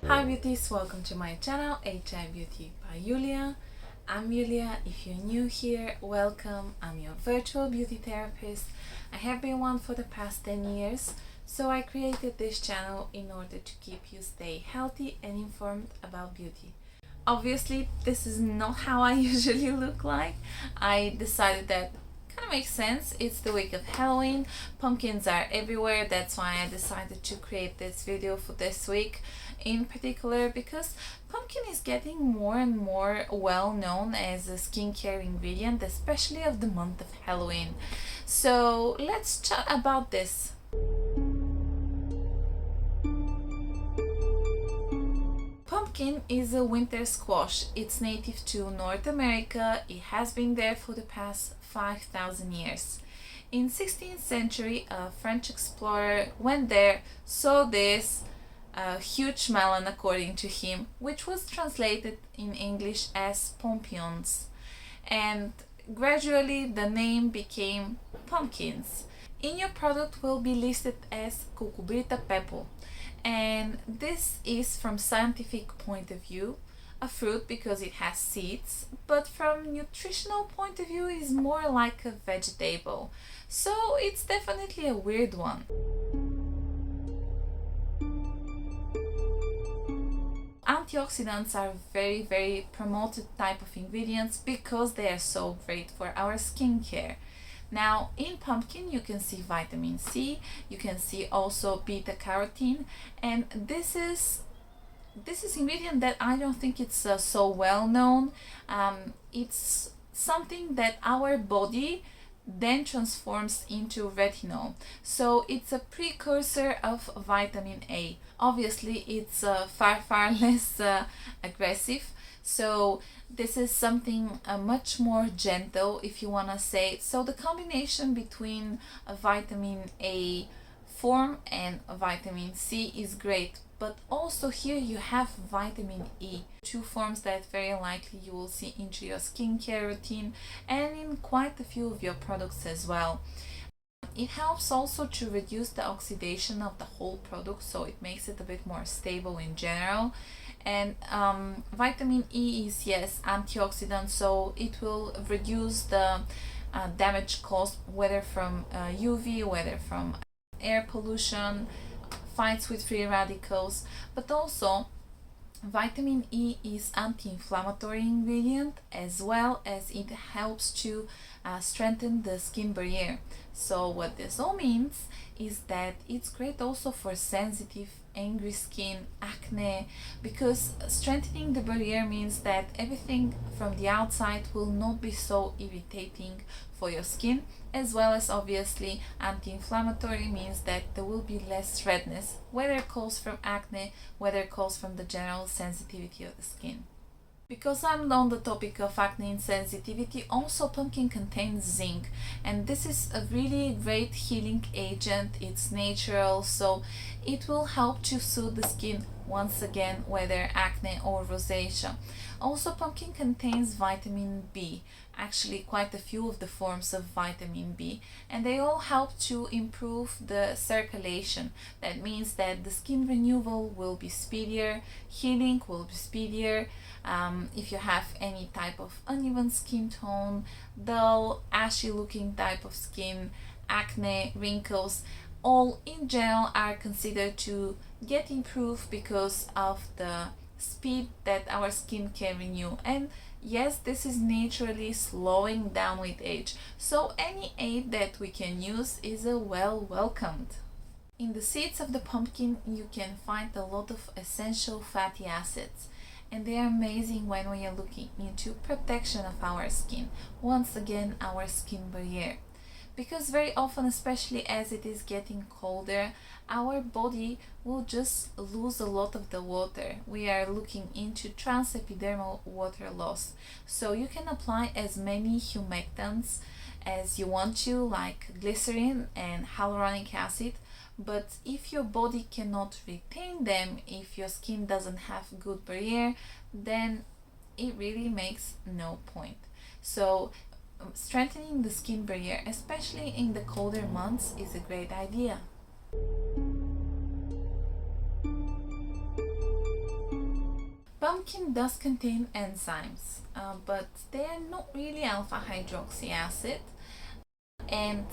Hi beauties, welcome to my channel HI Beauty by Yulia. I'm Yulia. If you're new here, welcome. I'm your virtual beauty therapist. I have been one for the past 10 years, so I created this channel in order to keep you stay healthy and informed about beauty. Obviously, this is not how I usually look like. I decided that kind of makes sense. It's the week of Halloween. Pumpkins are everywhere. That's why I decided to create this video for this week in particular, because pumpkin is getting more and more well known as a skincare ingredient, especially of the month of Halloween. So let's chat about this. Pumpkin is a winter squash. It's native to North America. It has been there for the past 5,000 years. In 16th century, a French explorer went there, saw this huge melon according to him, which was translated in English as pompions, and gradually the name became pumpkins. In your product will be listed as Cucurbita pepo, and this is from scientific point of view a fruit because it has seeds, but from nutritional point of view is more like a vegetable, so it's definitely a weird one. Antioxidants are very promoted type of ingredients because they are so great for our skincare. Now in pumpkin you can see vitamin C, you can see also beta carotene, and this is ingredient that I don't think it's so well known. It's something that our body then transforms into retinol, so it's a precursor of vitamin A. Obviously it's far less aggressive, so this is something much more gentle, if you want to say. So the combination between a vitamin A form and vitamin C is great, but also here you have vitamin E, two forms that very likely you will see into your skincare routine and in quite a few of your products as well. It helps also to reduce the oxidation of the whole product, so it makes it a bit more stable in general. And vitamin E is, yes, antioxidant, so it will reduce the damage caused whether from UV, whether from air pollution, fights with free radicals, but also vitamin E is anti-inflammatory ingredient, as well as it helps to strengthen the skin barrier. So what this all means is that it's great also for sensitive, angry skin, acne, because strengthening the barrier means that everything from the outside will not be so irritating for your skin, as well as obviously anti-inflammatory means that there will be less redness, whether it comes from acne, whether it comes from the general sensitivity of the skin. Because I'm on the topic of acne and sensitivity, also pumpkin contains zinc, and this is a really great healing agent. It's natural, so it will help to soothe the skin once again, whether acne or rosacea. Also, pumpkin contains vitamin B, actually quite a few of the forms of vitamin B, and they all help to improve the circulation. That means that the skin renewal will be speedier, healing will be speedier. If you have any type of uneven skin tone, dull, ashy looking type of skin, acne, wrinkles, all in general are considered to get improved because of the speed that our skin can renew. And yes, this is naturally slowing down with age, so any aid that we can use is a well welcomed. In the seeds of the pumpkin you can find a lot of essential fatty acids, and they are amazing when we are looking into protection of our skin, once again our skin barrier. Because very often, especially as it is getting colder, our body will just lose a lot of the water. We are looking into transepidermal water loss. So you can apply as many humectants as you want to, like glycerin and hyaluronic acid, but if your body cannot retain them, if your skin doesn't have good barrier, then it really makes no point. So strengthening the skin barrier, especially in the colder months, is a great idea. Pumpkin does contain enzymes, but they are not really alpha hydroxy acid. And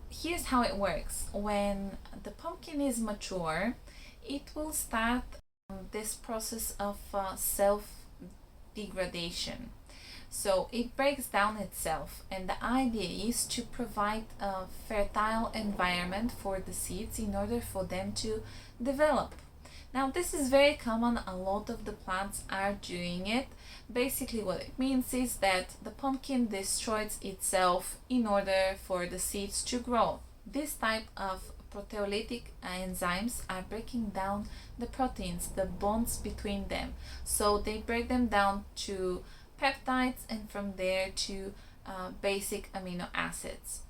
here's how it works. When the pumpkin is mature, it will start this process of self degradation. So it breaks down itself, and the idea is to provide a fertile environment for the seeds in order for them to develop. Now, this is very common, a lot of the plants are doing it. Basically, what it means is that the pumpkin destroys itself in order for the seeds to grow. This type of proteolytic enzymes are breaking down the proteins, the bonds between them. So they break them down to peptides and from there to basic amino acids.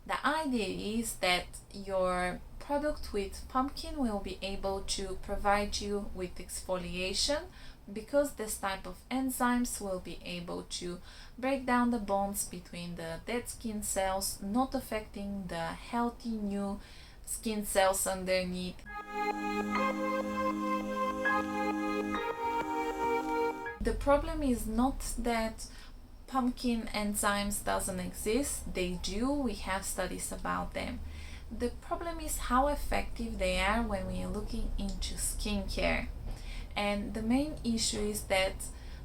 The idea is that your product with pumpkin will be able to provide you with exfoliation, because this type of enzymes will be able to break down the bonds between the dead skin cells, not affecting the healthy new skin cells underneath. The problem is not that pumpkin enzymes doesn't exist. They do. We have studies about them. The problem is how effective they are when we are looking into skincare. And the main issue is that,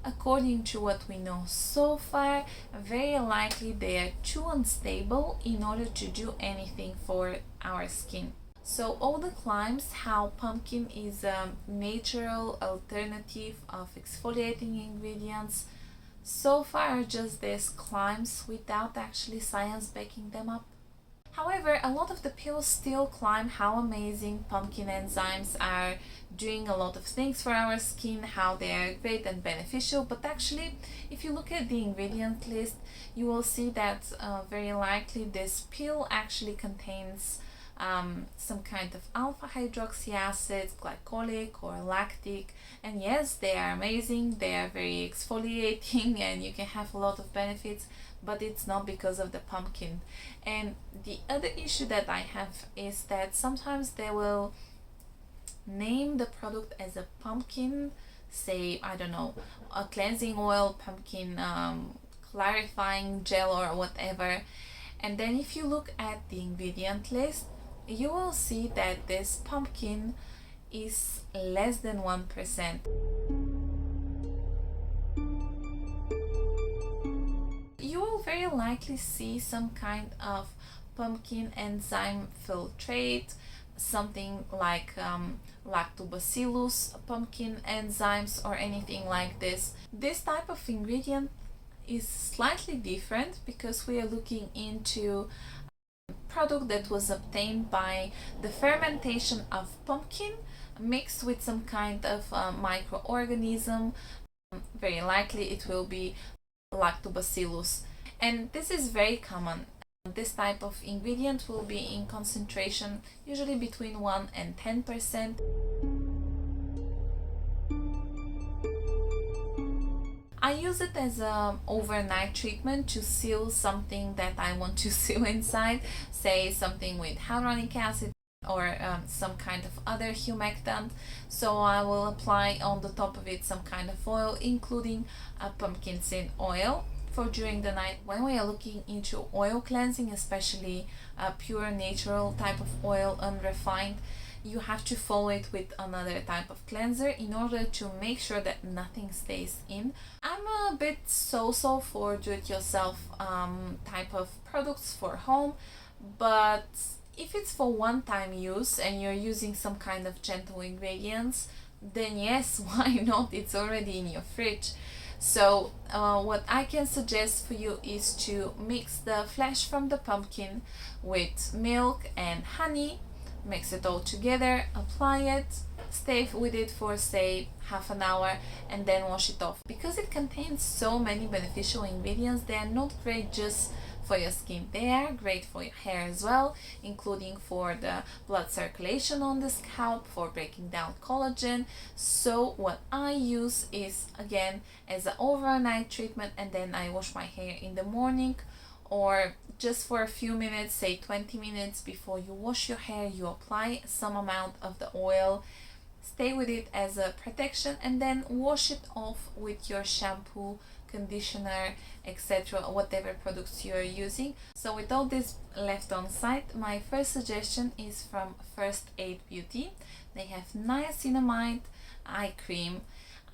according to what we know so far, very likely they are too unstable in order to do anything for our skin. So all the claims how pumpkin is a natural alternative of exfoliating ingredients so far are just these claims without actually science backing them up. However, a lot of the people still claim how amazing pumpkin enzymes are doing a lot of things for our skin, how they are great and beneficial, but actually, if you look at the ingredient list, you will see that very likely this pill actually contains some kind of alpha hydroxy acid, glycolic or lactic, and yes, they are amazing, they are very exfoliating and you can have a lot of benefits, but it's not because of the pumpkin. And the other issue that I have is that sometimes they will name the product as a pumpkin, say, I don't know, a cleansing oil, pumpkin clarifying gel or whatever, and then if you look at the ingredient list, you will see that this pumpkin is less than 1%. You will very likely see some kind of pumpkin enzyme filtrate, something like lactobacillus pumpkin enzymes or anything like this. This type of ingredient is slightly different because we are looking into product that was obtained by the fermentation of pumpkin mixed with some kind of microorganism. Very likely it will be lactobacillus, and this is very common. This type of ingredient will be in concentration usually between 1 and 10%. I use it as an overnight treatment to seal something that I want to seal inside, say something with hyaluronic acid or some kind of other humectant. So I will apply on the top of it some kind of oil, including a pumpkin seed oil, for during the night. When we are looking into oil cleansing, especially a pure natural type of oil, unrefined, you have to follow it with another type of cleanser in order to make sure that nothing stays in. I'm a bit so-so for do-it-yourself type of products for home, but if it's for one-time use and you're using some kind of gentle ingredients, then yes, why not? It's already in your fridge. So what I can suggest for you is to mix the flesh from the pumpkin with milk and honey, mix it all together, apply it, stay with it for say half an hour, and then wash it off. Because it contains so many beneficial ingredients, they are not great just for your skin, they are great for your hair as well, including for the blood circulation on the scalp, for breaking down collagen. So what I use is, again, as an overnight treatment, and then I wash my hair in the morning or just for a few minutes, say 20 minutes before you wash your hair, you apply some amount of the oil, stay with it as a protection, and then wash it off with your shampoo, conditioner, etc., whatever products you are using. So with all this left on site, my first suggestion is from First Aid Beauty. They have niacinamide eye cream.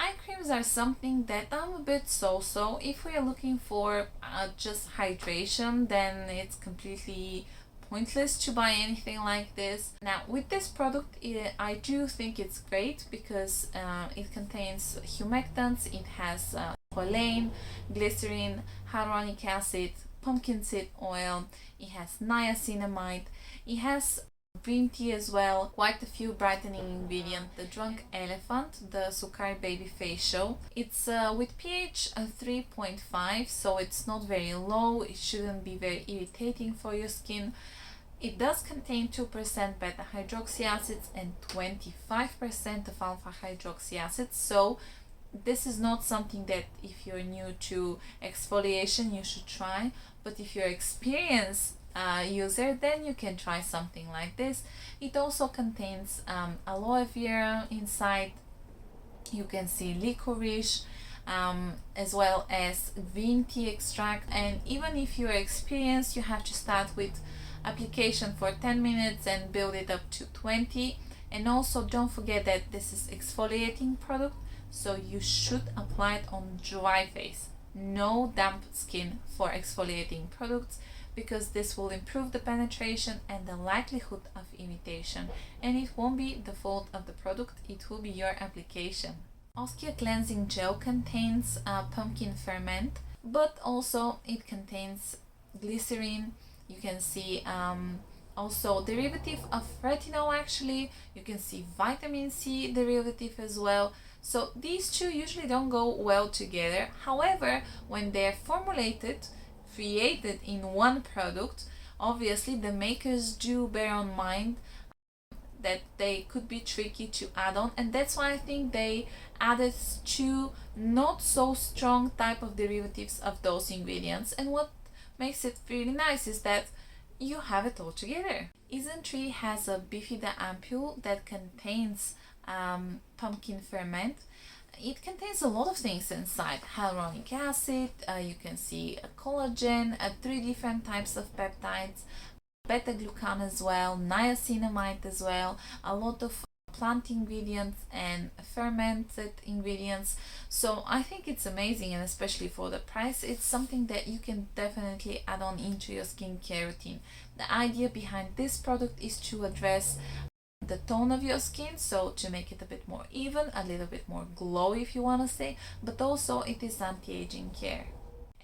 Eye creams are something that I'm a bit so-so. If we are looking for just hydration, then it's completely pointless to buy anything like this. Now with this product, I do think it's great because it contains humectants, it has choline, glycerin, hyaluronic acid, pumpkin seed oil, it has niacinamide, it has green tea as well, quite a few brightening ingredients, the drunk elephant, the Sukari Babyfacial. It's with pH 3.5, so it's not very low, it shouldn't be very irritating for your skin. It does contain 2% beta hydroxy acids and 25% of alpha hydroxy acids, so this is not something that if you're new to exfoliation you should try, but if you're experienced user, then you can try something like this. It also contains aloe vera inside. You can see licorice, as well as green tea extract, and even if you're experienced, you have to start with application for 10 minutes and build it up to 20. And also don't forget that this is exfoliating product, so you should apply it on dry face, no damp skin for exfoliating products, because this will improve the penetration and the likelihood of irritation, and it won't be the fault of the product, it will be your application. Oskia cleansing gel contains pumpkin ferment, but also it contains glycerin. You can see also derivative of retinol, actually you can see vitamin C derivative as well. So these two usually don't go well together. However, when they're formulated, created in one product, obviously the makers do bear on mind that they could be tricky to add on, and that's why I think they added two not so strong type of derivatives of those ingredients. And what makes it really nice is that you have it all together. Isntree has a bifida ampule that contains pumpkin ferment. It contains a lot of things inside: hyaluronic acid, you can see a collagen, 3 different types of peptides, beta-glucan as well, niacinamide as well, a lot of plant ingredients and fermented ingredients. So I think it's amazing, and especially for the price, it's something that you can definitely add on into your skincare routine. The idea behind this product is to address the tone of your skin, so to make it a bit more even, a little bit more glow if you want to say, but also it is anti-aging care.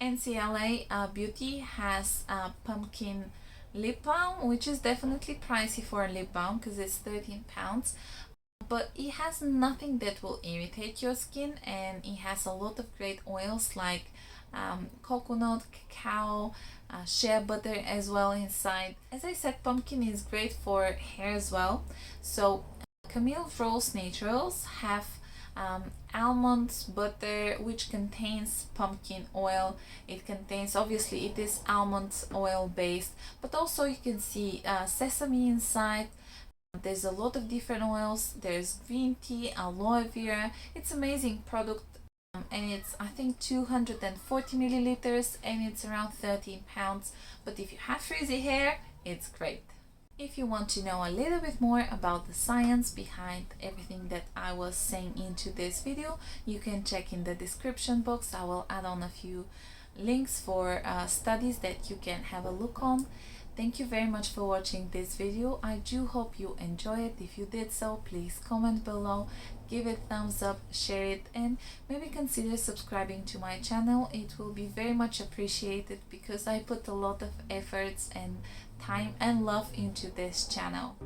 NCLA Beauty has pumpkin lip balm, which is definitely pricey for a lip balm because it's 13 pounds, but it has nothing that will irritate your skin, and it has a lot of great oils like coconut, cacao, shea butter as well inside. As I said, pumpkin is great for hair as well. So Camille Rose Naturals have almond butter, which contains pumpkin oil. It contains, obviously it is almond oil based, but also you can see sesame inside. There's a lot of different oils. There's green tea, aloe vera. It's amazing product, and it's I think 240 milliliters, and it's around 13 pounds. But if you have frizzy hair, it's great. If you want to know a little bit more about the science behind everything that I was saying into this video, you can check in the description box. I will add on a few links for studies that you can have a look on. Thank you very much for watching this video. I do hope you enjoy it. If you did so, please comment below, give it thumbs up, share it, and maybe consider subscribing to my channel. It will be very much appreciated because I put a lot of efforts and time and love into this channel.